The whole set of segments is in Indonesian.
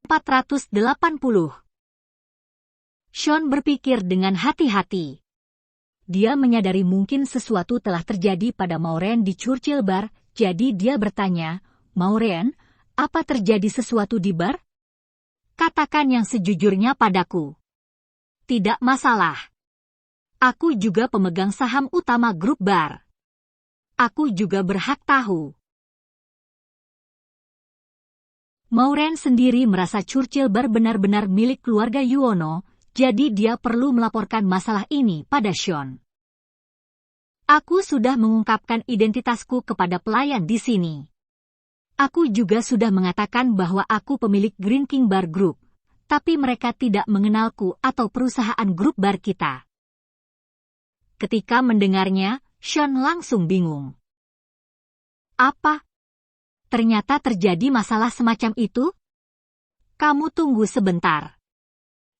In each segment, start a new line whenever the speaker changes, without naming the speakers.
480. Sean berpikir dengan hati-hati. Dia menyadari mungkin sesuatu telah terjadi pada Maureen di Churchill Bar, jadi dia bertanya, "Maureen, apa terjadi sesuatu di bar? Katakan yang sejujurnya padaku." "Tidak masalah. Aku juga pemegang saham utama grup bar. Aku juga berhak tahu." Maureen sendiri merasa Churchill Bar benar-benar milik keluarga Yuono, jadi dia perlu melaporkan masalah ini pada Sean. "Aku sudah mengungkapkan identitasku kepada pelayan di sini. Aku juga sudah mengatakan bahwa aku pemilik Green King Bar Group, tapi mereka tidak mengenalku atau perusahaan grup bar kita." Ketika mendengarnya, Sean langsung bingung. "Apa? Ternyata terjadi masalah semacam itu? Kamu tunggu sebentar."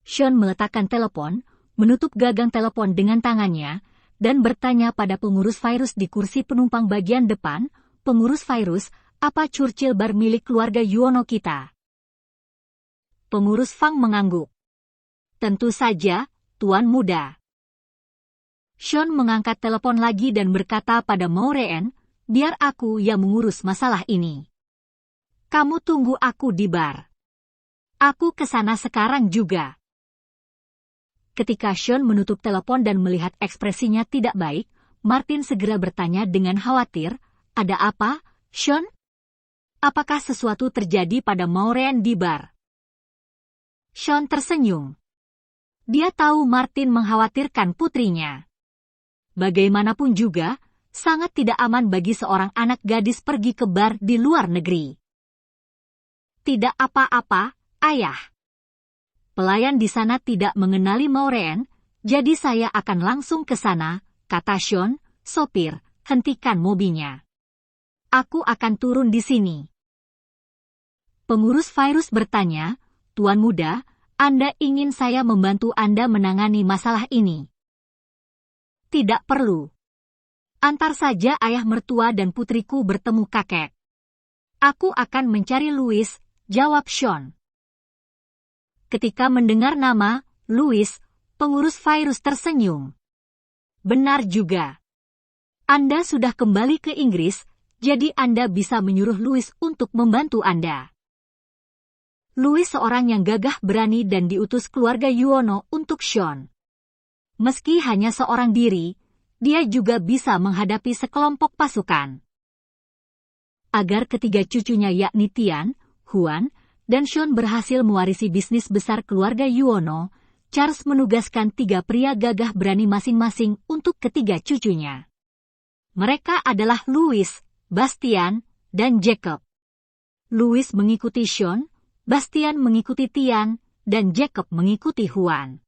Sean meletakkan telepon, menutup gagang telepon dengan tangannya, dan bertanya pada pengurus virus di kursi penumpang bagian depan, "Pengurus virus, apa Churchill Bar milik keluarga Yuono kita?" Pengurus Fang mengangguk. "Tentu saja, Tuan Muda." Sean mengangkat telepon lagi dan berkata pada Maureen, "Biar aku yang mengurus masalah ini. Kamu tunggu aku di bar. Aku ke sana sekarang juga." Ketika Sean menutup telepon dan melihat ekspresinya tidak baik, Martin segera bertanya dengan khawatir, "Ada apa, Sean? Apakah sesuatu terjadi pada Maureen di bar?" Sean tersenyum. Dia tahu Martin mengkhawatirkan putrinya. Bagaimanapun juga, sangat tidak aman bagi seorang anak gadis pergi ke bar di luar negeri. "Tidak apa-apa, Ayah. Pelayan di sana tidak mengenali Maureen, jadi saya akan langsung ke sana," kata Sean. "Sopir, hentikan mobilnya. Aku akan turun di sini." Pengurus virus bertanya, "Tuan Muda, Anda ingin saya membantu Anda menangani masalah ini?" "Tidak perlu. Antar saja ayah mertua dan putriku bertemu kakek. Aku akan mencari Louis," jawab Sean. Ketika mendengar nama Louis, pengurus virus tersenyum. "Benar juga. Anda sudah kembali ke Inggris, jadi Anda bisa menyuruh Louis untuk membantu Anda." Louis seorang yang gagah berani dan diutus keluarga Yuono untuk Sean. Meski hanya seorang diri, dia juga bisa menghadapi sekelompok pasukan. Agar ketiga cucunya yakni Tian, Huan, dan Sean berhasil mewarisi bisnis besar keluarga Yuono, Charles menugaskan 3 pria gagah berani masing-masing untuk ketiga cucunya. Mereka adalah Louis, Bastian, dan Jacob. Louis mengikuti Sean, Bastian mengikuti Tian, dan Jacob mengikuti Huan.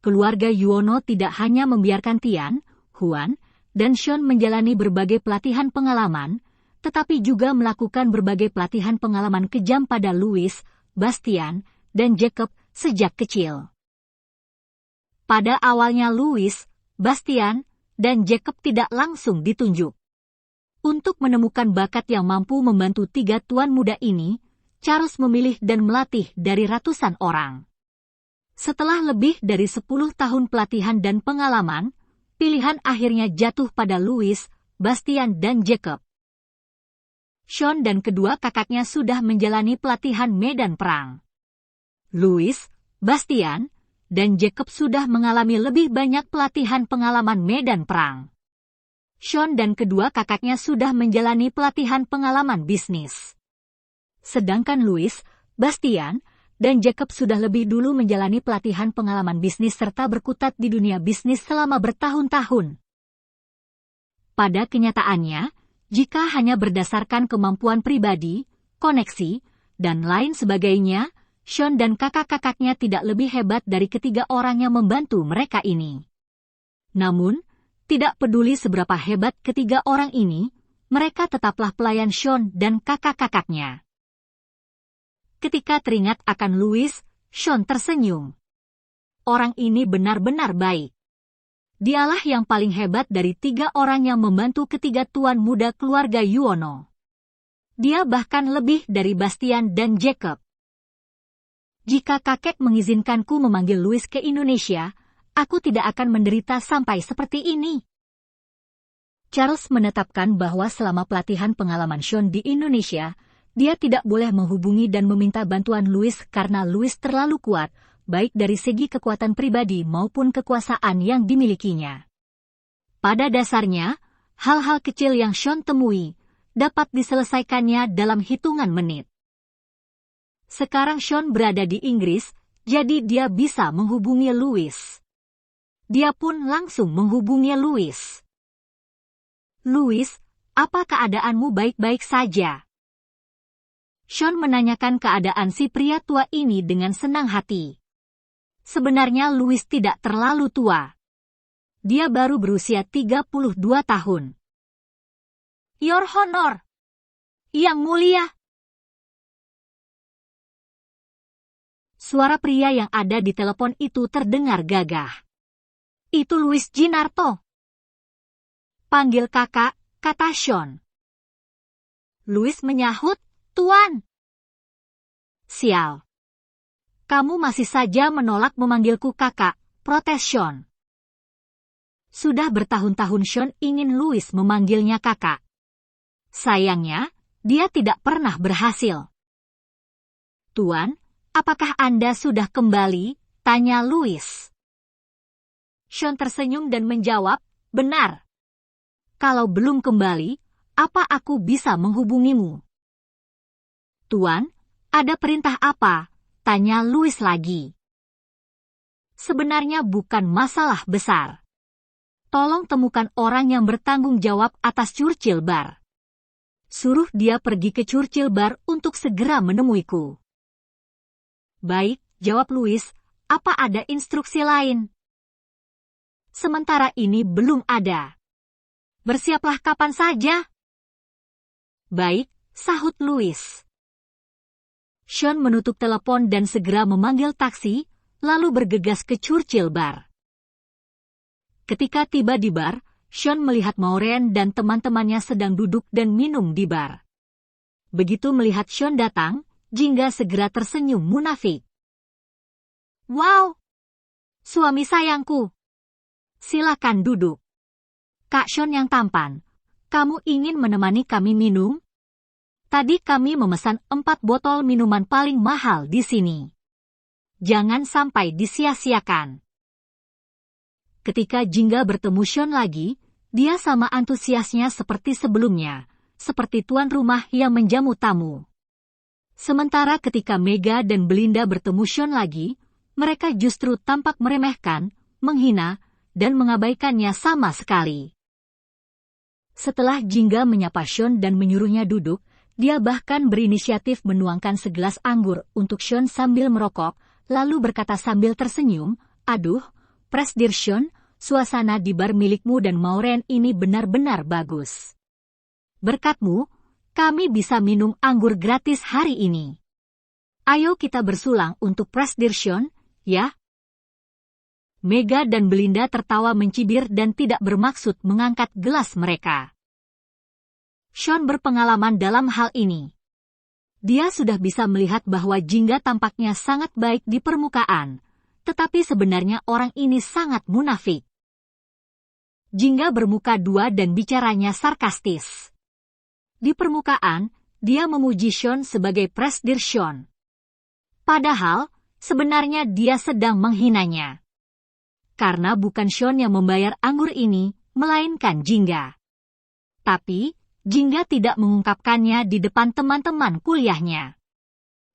Keluarga Yuono tidak hanya membiarkan Tian, Huan, dan Sean menjalani berbagai pelatihan pengalaman, tetapi juga melakukan berbagai pelatihan pengalaman kejam pada Louis, Bastian, dan Jacob sejak kecil. Pada awalnya Louis, Bastian, dan Jacob tidak langsung ditunjuk. Untuk menemukan bakat yang mampu membantu 3 tuan muda ini, Charles memilih dan melatih dari ratusan orang. Setelah lebih dari 10 tahun pelatihan dan pengalaman, pilihan akhirnya jatuh pada Louis, Bastian, dan Jacob. Sean dan kedua kakaknya sudah menjalani pelatihan medan perang. Louis, Bastian, dan Jacob sudah mengalami lebih banyak pelatihan pengalaman medan perang. Sean dan kedua kakaknya sudah menjalani pelatihan pengalaman bisnis. Sedangkan Louis, Bastian, dan Jacob sudah lebih dulu menjalani pelatihan pengalaman bisnis serta berkutat di dunia bisnis selama bertahun-tahun. Pada kenyataannya, jika hanya berdasarkan kemampuan pribadi, koneksi, dan lain sebagainya, Sean dan kakak-kakaknya tidak lebih hebat dari ketiga orang yang membantu mereka ini. Namun, tidak peduli seberapa hebat ketiga orang ini, mereka tetaplah pelayan Sean dan kakak-kakaknya. Ketika teringat akan Louis, Sean tersenyum. Orang ini benar-benar baik. Dialah yang paling hebat dari 3 orang yang membantu ketiga tuan muda keluarga Yuono. Dia bahkan lebih dari Bastian dan Jacob. Jika kakek mengizinkanku memanggil Louis ke Indonesia, aku tidak akan menderita sampai seperti ini. Charles menetapkan bahwa selama pelatihan pengalaman Sean di Indonesia, dia tidak boleh menghubungi dan meminta bantuan Louis karena Louis terlalu kuat, baik dari segi kekuatan pribadi maupun kekuasaan yang dimilikinya. Pada dasarnya, hal-hal kecil yang Sean temui dapat diselesaikannya dalam hitungan menit. Sekarang Sean berada di Inggris, jadi dia bisa menghubungi Louis. Dia pun langsung menghubungi Louis. Louis, apa keadaanmu baik-baik saja? Sean menanyakan keadaan si pria tua ini dengan senang hati. Sebenarnya Louis tidak terlalu tua. Dia baru berusia 32 tahun. Your Honor, Yang Mulia. Suara pria yang ada di telepon itu terdengar gagah. Itu Louis Ginarto. Panggil kakak, kata Sean. Louis menyahut, Tuan. Sial. Kamu masih saja menolak memanggilku kakak, protes Sean. Sudah bertahun-tahun Sean ingin Louis memanggilnya kakak. Sayangnya, dia tidak pernah berhasil. Tuan, apakah Anda sudah kembali? Tanya Louis. Sean tersenyum dan menjawab, benar. Kalau belum kembali, apa aku bisa menghubungimu? Tuan, ada perintah apa? Tanya Louis lagi. Sebenarnya bukan masalah besar. Tolong temukan orang yang bertanggung jawab atas Churchill Bar. Suruh dia pergi ke Churchill Bar untuk segera menemuiku. Baik, jawab Louis, apa ada instruksi lain? Sementara ini belum ada. Bersiaplah kapan saja. Baik, sahut Louis. Sean menutup telepon dan segera memanggil taksi, lalu bergegas ke Churchill Bar. Ketika tiba di bar, Sean melihat Maureen dan teman-temannya sedang duduk dan minum di bar. Begitu melihat Sean datang, Jingga segera tersenyum munafik. Wow! Suami sayangku. Silakan duduk. Kak Sean yang tampan, kamu ingin menemani kami minum? Tadi kami memesan 4 botol minuman paling mahal di sini. Jangan sampai disia-siakan. Ketika Jingga bertemu Sean lagi, dia sama antusiasnya seperti sebelumnya, seperti tuan rumah yang menjamu tamu. Sementara ketika Mega dan Belinda bertemu Sean lagi, mereka justru tampak meremehkan, menghina, dan mengabaikannya sama sekali. Setelah Jingga menyapa Sean dan menyuruhnya duduk, dia bahkan berinisiatif menuangkan segelas anggur untuk Sean sambil merokok, lalu berkata sambil tersenyum, aduh, Presdir Sean, suasana di bar milikmu dan Maureen ini benar-benar bagus. Berkatmu, kami bisa minum anggur gratis hari ini. Ayo kita bersulang untuk Presdir Sean, ya? Mega dan Belinda tertawa mencibir dan tidak bermaksud mengangkat gelas mereka. Sean berpengalaman dalam hal ini. Dia sudah bisa melihat bahwa Jingga tampaknya sangat baik di permukaan, tetapi sebenarnya orang ini sangat munafik. Jingga bermuka dua dan bicaranya sarkastis. Di permukaan, dia memuji Sean sebagai Presdir Sean. Padahal, sebenarnya dia sedang menghinanya. Karena bukan Sean yang membayar anggur ini, melainkan Jingga. Tapi, Jingga tidak mengungkapkannya di depan teman-teman kuliahnya.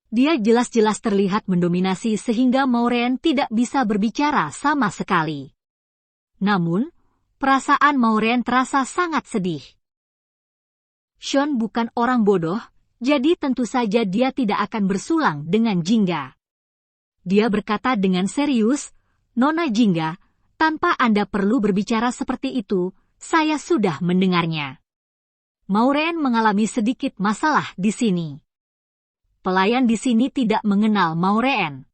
Dia jelas-jelas terlihat mendominasi sehingga Maureen tidak bisa berbicara sama sekali. Namun, perasaan Maureen terasa sangat sedih. Sean bukan orang bodoh, jadi tentu saja dia tidak akan bersulang dengan Jingga. Dia berkata dengan serius, Nona Jingga, tanpa Anda perlu berbicara seperti itu, saya sudah mendengarnya. Maureen mengalami sedikit masalah di sini. Pelayan di sini tidak mengenal Maureen.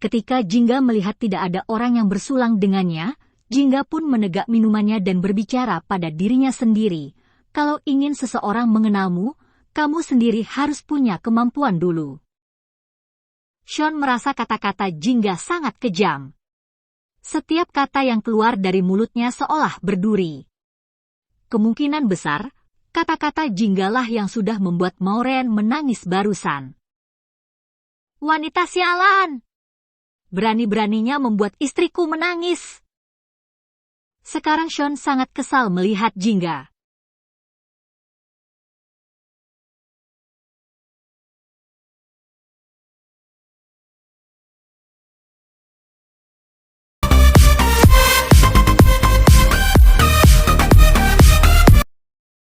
Ketika Jingga melihat tidak ada orang yang bersulang dengannya, Jingga pun menegak minumannya dan berbicara pada dirinya sendiri. Kalau ingin seseorang mengenalmu, kamu sendiri harus punya kemampuan dulu. Sean merasa kata-kata Jingga sangat kejam. Setiap kata yang keluar dari mulutnya seolah berduri. Kemungkinan besar, kata-kata Jinggalah yang sudah membuat Maureen menangis barusan. Wanita sialan! Berani-beraninya membuat istriku menangis. Sekarang Sean sangat kesal melihat Jingga.